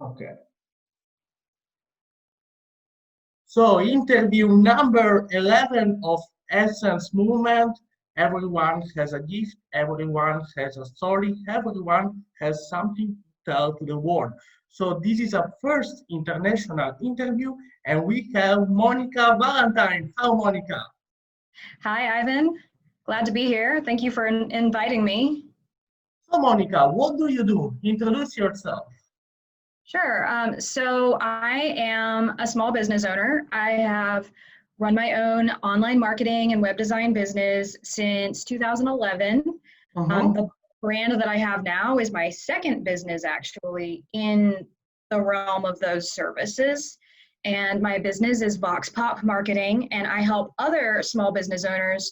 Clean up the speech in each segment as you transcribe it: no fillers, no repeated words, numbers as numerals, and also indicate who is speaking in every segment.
Speaker 1: Okay. So interview number 11 of Essence Movement. Everyone has a gift, everyone has a story, everyone has something to tell to the world. So this is a first international interview and we have Monica Valentine. How Monica?
Speaker 2: Hi, Ivan. Glad to be here. Thank you for inviting me.
Speaker 1: So Monica, what do you do? Introduce yourself.
Speaker 2: Sure. So I am a small business owner. I have run my own online marketing and web design business since 2011.
Speaker 1: Mhm.
Speaker 2: The brand that I have now is my second business, actually, in the realm of those services. And my business is Vox Pop Marketing, and I help other small business owners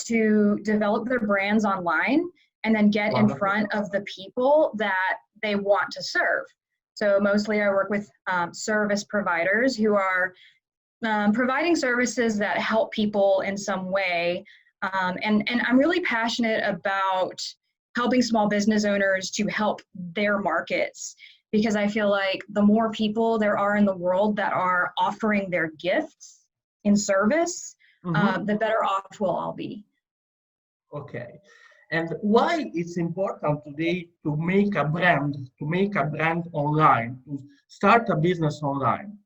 Speaker 2: to develop their brands online and then get in
Speaker 1: Wonderful.
Speaker 2: front of the people that they want to serve. So mostly I work with service providers who are providing services that help people in some way. And I'm really passionate about helping small business owners to help their markets, because I feel like the more people there are in the world that are offering their gifts in service,
Speaker 1: Mhm.
Speaker 2: the better off we'll all be.
Speaker 1: Okay. And why it's important today to make a brand online, to start a business online?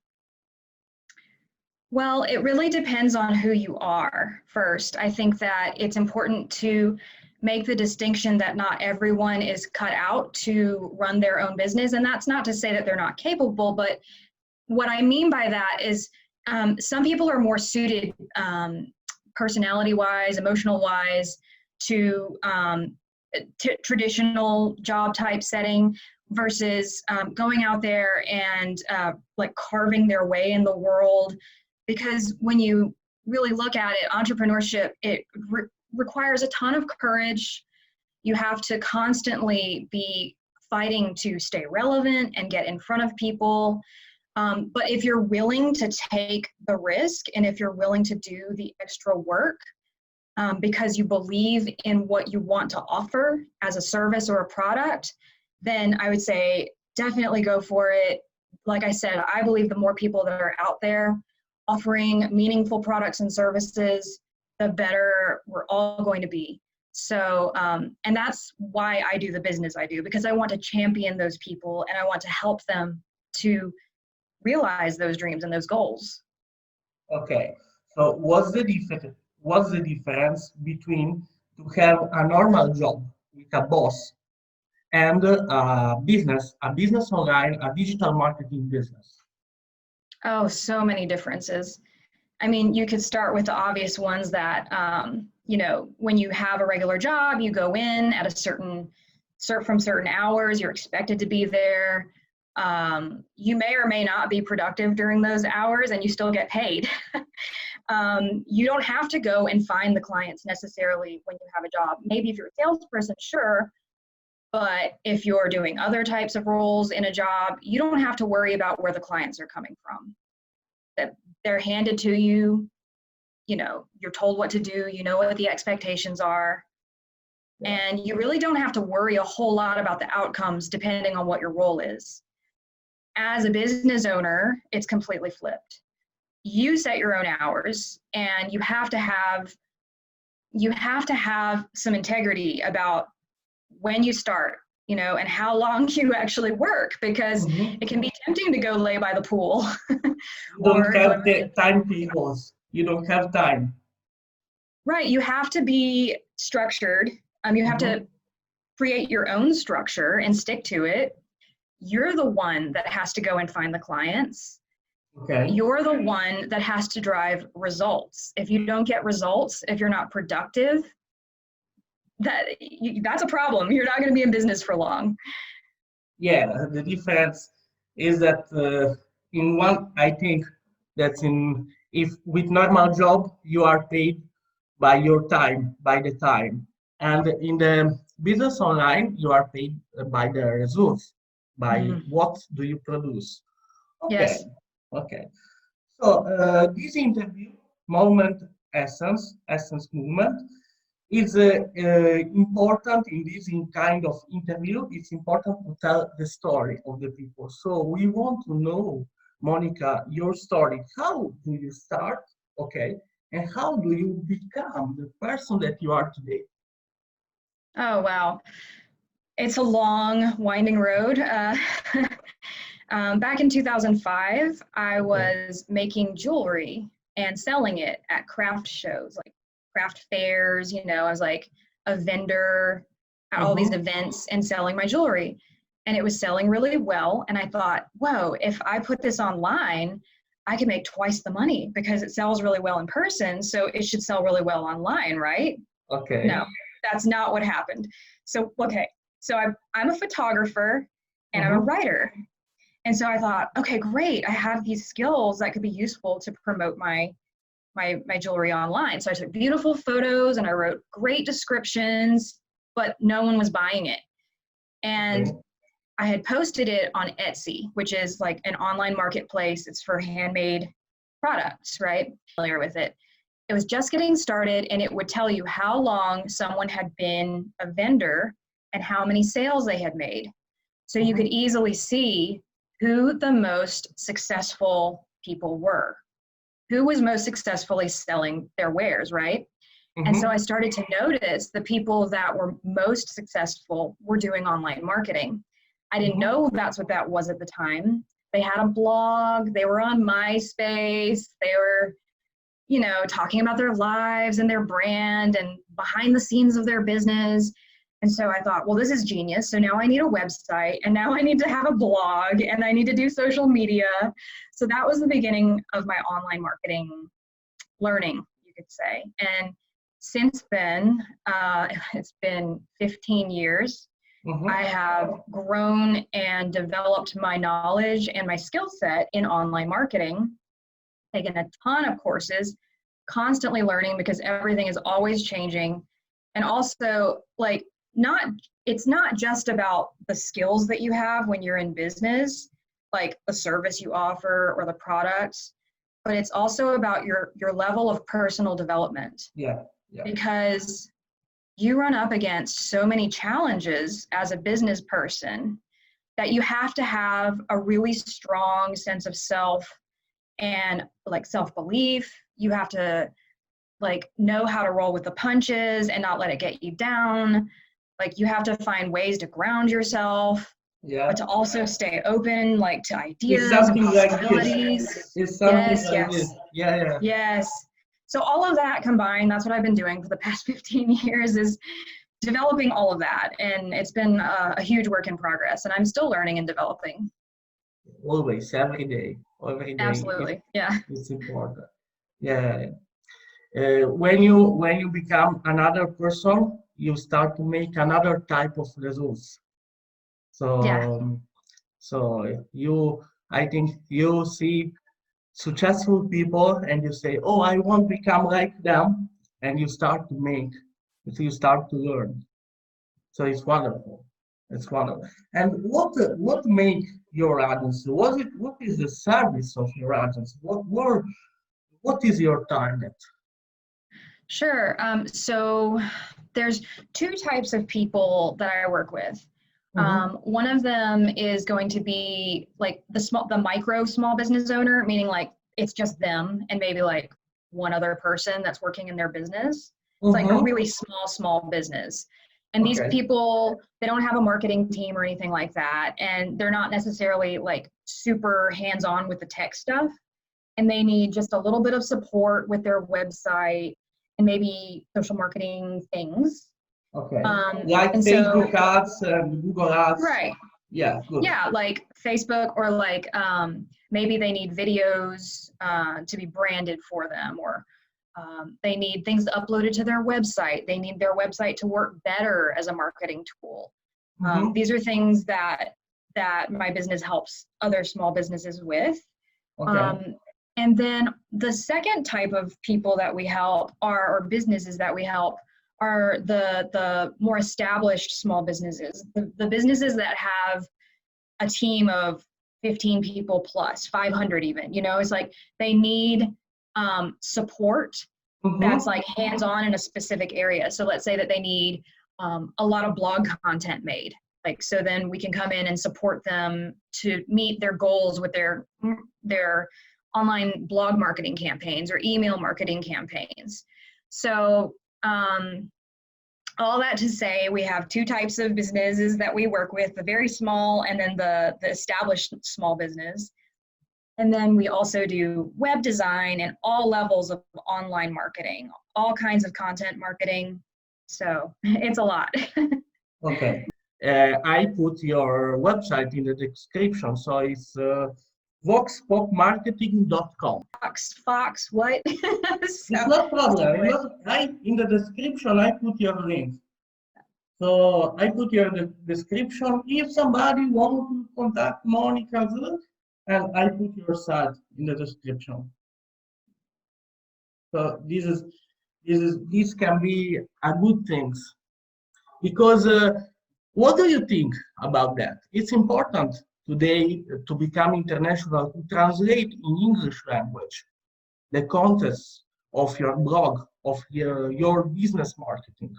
Speaker 2: Well, it really depends on who you are first. I think that it's important to make the distinction that not everyone is cut out to run their own business. And that's not to say that they're not capable, but what I mean by that is some people are more suited personality wise, emotional wise to traditional job type setting versus going out there and like carving their way in the world. Because when you really look at it, entrepreneurship, it requires a ton of courage. You have to constantly be fighting to stay relevant and get in front of people. But if you're willing to take the risk and if you're willing to do the extra work because you believe in what you want to offer as a service or a product, then I would say definitely go for it. Like I said, I believe the more people that are out there offering meaningful products and services, the better we're all going to be. So, and that's why I do the business I do, because I want to champion those people and I want to help them to realize those dreams and those goals.
Speaker 1: Okay. So what's the difference between to have a normal job with a boss and a business online, a digital marketing business?
Speaker 2: Oh, so many differences. I mean, you could start with the obvious ones that, when you have a regular job, you go in at a from certain hours, you're expected to be there. You may or may not be productive during those hours and you still get paid. You don't have to go and find the clients necessarily when you have a job. Maybe if you're a salesperson, sure. But if you're doing other types of roles in a job, you don't have to worry about where the clients are coming from. That they're handed to you, you're told what to do, you know what the expectations are, and you really don't have to worry a whole lot about the outcomes depending on what your role is. As a business owner, it's completely flipped. You set your own hours and you have to have some integrity about when you start, and how long you actually work, because
Speaker 1: Mhm.
Speaker 2: it can be tempting to go lay by the pool
Speaker 1: You don't
Speaker 2: or go.
Speaker 1: have the timetables. You don't have time.
Speaker 2: Right, you have to be structured. You have
Speaker 1: Mhm.
Speaker 2: to create your own structure and stick to it. You're the one that has to go and find the clients.
Speaker 1: Okay.
Speaker 2: You're the one that has to drive results. If you don't get results, if you're not productive, that's a problem. You're not going to be in business for long.
Speaker 1: Yeah, the difference is that in one, I think that in if with normal job you are paid by your time, by the time, and in the business online you are paid by the results, by
Speaker 2: Mm,
Speaker 1: what do you produce. Okay,
Speaker 2: yes.
Speaker 1: okay. So this interview, moment essence movement. It's important in this kind of interview. It's important to tell the story of the people. So we want to know, Monica, your story. How do you start? Okay. And how do you become the person that you are today?
Speaker 2: Oh, wow. It's a long, winding road. Back in 2005, I
Speaker 1: Okay.
Speaker 2: was making jewelry and selling it at craft shows, like craft fairs. I was like a vendor at all these
Speaker 1: Mm-hmm.
Speaker 2: events and selling my jewelry. And it was selling really well. And I thought, whoa, if I put this online, I could make twice the money because it sells really well in person. So it should sell really well online, right?
Speaker 1: Okay.
Speaker 2: No, that's not what happened. So, okay, so I'm a photographer and I'm a
Speaker 1: Mm-hmm.
Speaker 2: writer. And so I thought, okay, great. I have these skills that could be useful to promote my jewelry online. So I took beautiful photos and I wrote great descriptions, but no one was buying it. And
Speaker 1: Okay.
Speaker 2: I had posted it on Etsy, which is like an online marketplace. It's for handmade products, right? Familiar with it. It was just getting started and it would tell you how long someone had been a vendor and how many sales they had made. So you could
Speaker 1: Mm-hmm.
Speaker 2: easily see who the most successful people were, who was most successfully selling their wares, right? And so I
Speaker 1: Mm-hmm.
Speaker 2: started to notice the people that were most successful were doing online marketing. I didn't
Speaker 1: Mm-hmm.
Speaker 2: know that's what that was at the time. They had a blog, they were on MySpace, they were, talking about their lives and their brand and behind the scenes of their business. And so I thought, well, this is genius. So now I need a website and now I need to have a blog and I need to do social media. So that was the beginning of my online marketing learning, you could say. And since then, it's been 15 years. I
Speaker 1: Mm-hmm.
Speaker 2: have grown and developed my knowledge and my skill set in online marketing, taken a ton of courses, constantly learning because everything is always changing. And also, like, not it's not just about the skills that you have when you're in business, like the service you offer or the products, but it's also about your level of personal development
Speaker 1: Yeah. Yeah.
Speaker 2: because you run up against so many challenges as a business person that you have to have a really strong sense of self and like self-belief. You have to like know how to roll with the punches and not let it get you down. Like you have to find ways to ground yourself, but
Speaker 1: Yeah.
Speaker 2: to also stay open like to
Speaker 1: It's
Speaker 2: ideas and
Speaker 1: something like this.
Speaker 2: possibilities.
Speaker 1: It's something
Speaker 2: Yes,
Speaker 1: like this.
Speaker 2: yes,
Speaker 1: Yeah. Yeah.
Speaker 2: yes. So all of that combined, that's what I've been doing for the past 15 years is developing all of that. And it's been a huge work in progress and I'm still learning and developing.
Speaker 1: Always, every day. Every day.
Speaker 2: Absolutely. Yeah.
Speaker 1: It's important. Yeah. When you become another person, you start to make another type of results.
Speaker 2: Yeah.
Speaker 1: So I think you see successful people and you say, oh, I want to become like them, and you start to make, so you start to learn. So it's wonderful. It's wonderful. And what make your agency? What is the service of your agency? What is your target?
Speaker 2: Sure. So there's two types of people that I work with.
Speaker 1: Mm-hmm.
Speaker 2: One of them is going to be like the micro small business owner, meaning like it's just them and maybe like one other person that's working in their business. It's like a
Speaker 1: Mm-hmm.
Speaker 2: really small business. And these
Speaker 1: Okay.
Speaker 2: people, they don't have a marketing team or anything like that. And they're not necessarily like super hands-on with the tech stuff. And they need just a little bit of support with their website and maybe social marketing things.
Speaker 1: Okay. Like
Speaker 2: And
Speaker 1: Facebook
Speaker 2: so,
Speaker 1: ads and Google ads.
Speaker 2: right.
Speaker 1: Yeah, good.
Speaker 2: Yeah, like Facebook or like maybe they need videos to be branded for them or they need things uploaded to their website. They need their website to work better as a marketing tool.
Speaker 1: Mm-hmm.
Speaker 2: These are things that my business helps other small businesses with.
Speaker 1: Okay.
Speaker 2: Um, and then the second type of people that we help are, or businesses that we help are the more established small businesses, the businesses that have a team of 15 people plus 500 even, it's like they need support that's like hands-on in a specific area. So let's say that they need a lot of blog content made. Like, so then we can come in and support them to meet their goals with their online blog marketing campaigns or email marketing campaigns. So all that to say, we have two types of businesses that we work with, the very small and then the established small business. And then we also do web design and all levels of online marketing, all kinds of content marketing. So it's a lot.
Speaker 1: Okay. I put your website in the description. So it's voxpopmarketing.com.
Speaker 2: Fox, what?
Speaker 1: It's not problem. In the description, I put your link. So I put your description. If somebody wants to contact Monica, and I put your site in the description. So this can be a good thing, because what do you think about that? It's important today to become international, to translate in English language the contents of your blog, of your business marketing.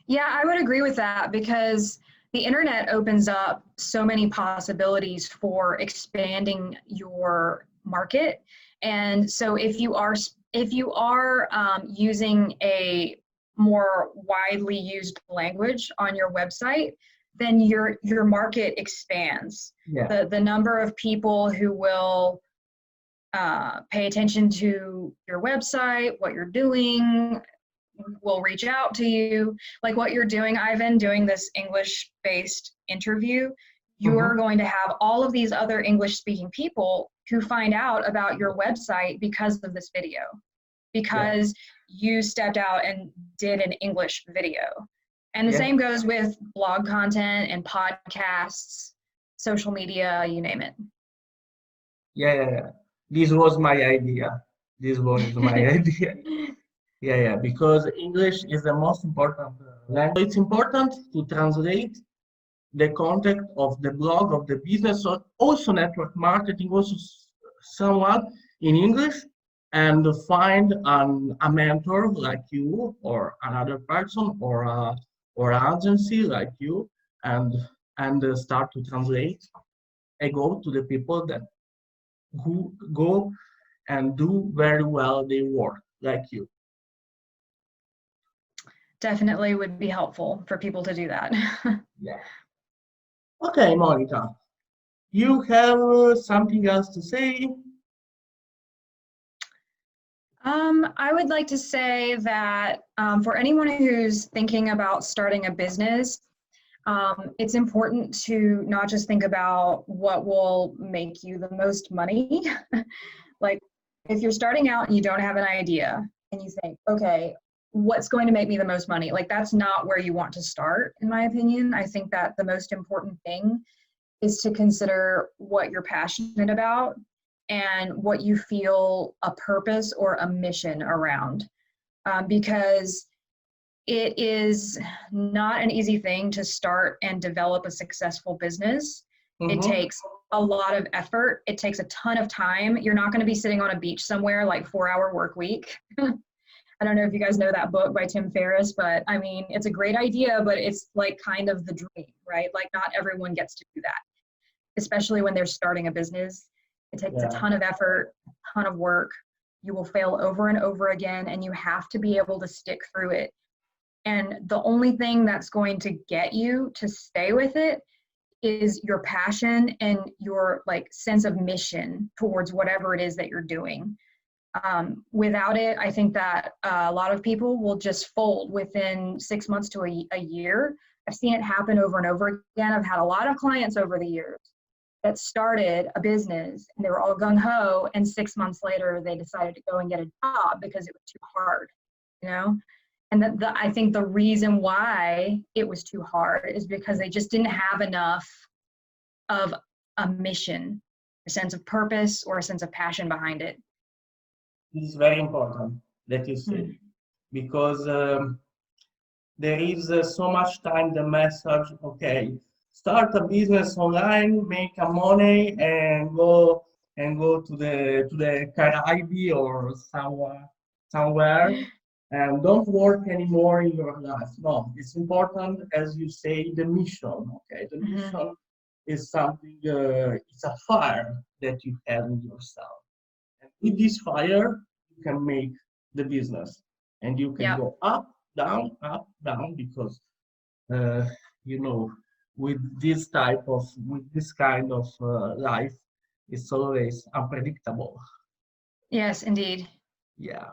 Speaker 2: Yeah, I would agree with that, because the internet opens up so many possibilities for expanding your market. And so if you are using a more widely used language on your website, then your market expands.
Speaker 1: Yeah.
Speaker 2: The number of people who will pay attention to your website, what you're doing, will reach out to you. Like what you're doing, Ivan, doing this English-based interview, you're going to have all of these other English-speaking people who find out about your website because of this video, because you stepped out and did an English video. And the same goes with blog content and podcasts, social media, you name it.
Speaker 1: Yeah. This was my idea. Yeah, because English is the most important language. It's important to translate the content of the blog, of the business, or also network marketing, also someone in English, and find a mentor like you, or another person, or an agency like you, and start to translate and go to the people that who go and do very well their work like you.
Speaker 2: Definitely would be helpful for people to do that.
Speaker 1: Yeah. Okay, Monica, you have something else to say?
Speaker 2: I would like to say that for anyone who's thinking about starting a business, it's important to not just think about what will make you the most money. Like if you're starting out and you don't have an idea and you think, okay, what's going to make me the most money? Like that's not where you want to start, in my opinion. I think that the most important thing is to consider what you're passionate about and what you feel a purpose or a mission around. Because it is not an easy thing to start and develop a successful business. It takes a lot of effort. It takes a ton of time. You're not going to be sitting on a beach somewhere like 4-hour work week. I don't know if you guys know that book by Tim Ferriss, but I mean, it's a great idea, but it's like kind of the dream, right? Like not everyone gets to do that, especially when they're starting a business. It takes a ton of effort, a ton of work. You will fail over and over again, and you have to be able to stick through it. And the only thing that's going to get you to stay with it is your passion and your like sense of mission towards whatever it is that you're doing. Without it, I think that a lot of people will just fold within 6 months to a year. I've seen it happen over and over again. I've had a lot of clients over the years that started a business and they were all gung-ho, and 6 months later they decided to go and get a job because it was too hard, you know? And I think the reason why it was too hard is because they just didn't have enough of a mission, a sense of purpose, or a sense of passion behind it.
Speaker 1: It's very important that you say, because there is so much time the message, okay, start a business online, make a money, and go to the Caribbean or somewhere somewhere and don't work anymore in your life. No, it's important, as you say, the mission. Okay, the mission is something. It's a fire that you have in yourself. And with this fire, you can make the business, and you can
Speaker 2: Yeah.
Speaker 1: go up, down, because uh, you know, with this kind of life, it's always unpredictable.
Speaker 2: Yes, indeed.
Speaker 1: Yeah.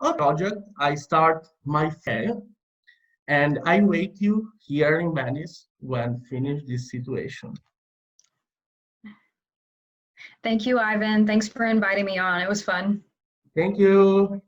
Speaker 1: On project, I start my fair, and I wait you here in Venice when finish this situation.
Speaker 2: Thank you, Ivan. Thanks for inviting me on. It was fun.
Speaker 1: Thank you.